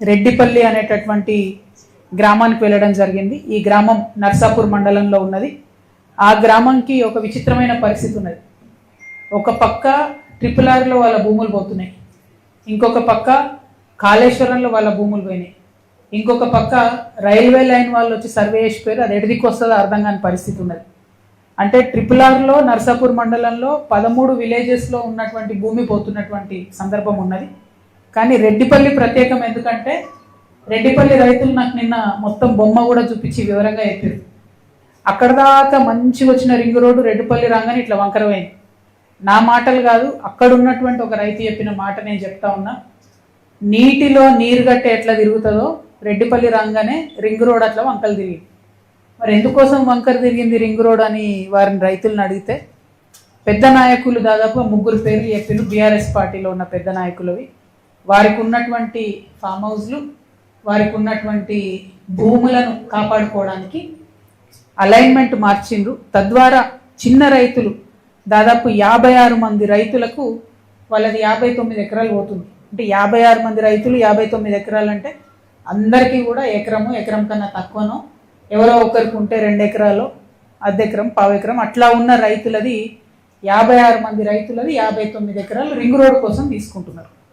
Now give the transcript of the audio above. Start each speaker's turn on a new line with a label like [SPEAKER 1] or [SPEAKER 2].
[SPEAKER 1] రెడ్డిపల్లి అనేటటువంటి గ్రామానికి వెళ్ళడం జరిగింది. ఈ గ్రామం నర్సాపూర్ మండలంలో ఉన్నది. ఆ గ్రామంకి ఒక విచిత్రమైన పరిస్థితి ఉన్నది. ఒక పక్క RRRలో వాళ్ళ భూములు పోతున్నాయి, ఇంకొక పక్క కాళేశ్వరంలో వాళ్ళ భూములు పోయినాయి, ఇంకొక పక్క రైల్వే లైన్ వాళ్ళు వచ్చి సర్వే చేసిపోయారు. అది ఎడిదికి వస్తుందో అర్థం కాని పరిస్థితి ఉన్నది. అంటే RRRలో నర్సాపూర్ మండలంలో 13 విలేజెస్లో ఉన్నటువంటి భూమి పోతున్నటువంటి సందర్భం ఉన్నది. కానీ రెడ్డిపల్లి ప్రత్యేకం ఎందుకంటే రెడ్డిపల్లి రైతులు నాకు నిన్న మొత్తం బొమ్మ కూడా చూపించి వివరంగా చెప్పారు. అక్కడ దాకా మంచిగా వచ్చిన రింగ్ రోడ్డు రెడ్డిపల్లి రాగానే ఇట్లా వంకరమైంది. నా మాటలు కాదు, అక్కడ ఉన్నటువంటి ఒక రైతు చెప్పిన మాట నేను చెప్తా ఉన్నా. నీటిలో నీరు గట్టే ఎట్లా తిరుగుతుందో రెడ్డిపల్లి రాగానే రింగ్ రోడ్ అట్లా వంకలు తిరిగింది. మరి ఎందుకోసం వంకర తిరిగింది రింగ్ రోడ్ అని వారిని రైతులను అడిగితే పెద్ద నాయకులు దాదాపు 3 పేర్లు చెప్పారు. బీఆర్ఎస్ పార్టీలో ఉన్న పెద్ద నాయకులవి. వారికి ఉన్నటువంటి ఫామ్ హౌస్లు, వారికి ఉన్నటువంటి భూములను కాపాడుకోవడానికి అలైన్మెంట్ మార్చిండ్రు. తద్వారా చిన్న రైతులు దాదాపు 56 మంది రైతులకు వాళ్ళది 59 ఎకరాలు పోతుంది. అంటే 56 మంది రైతులు 59 ఎకరాలు అంటే అందరికీ కూడా ఎకరం కన్నా తక్కువనో, ఎవరో ఒకరికి ఉంటే 2 ఎకరాలు, అర్ధెకరం, పావెకరం అట్లా ఉన్న రైతులది 56 మంది రైతులది 59 ఎకరాలు రింగ్ రోడ్ కోసం తీసుకుంటున్నారు.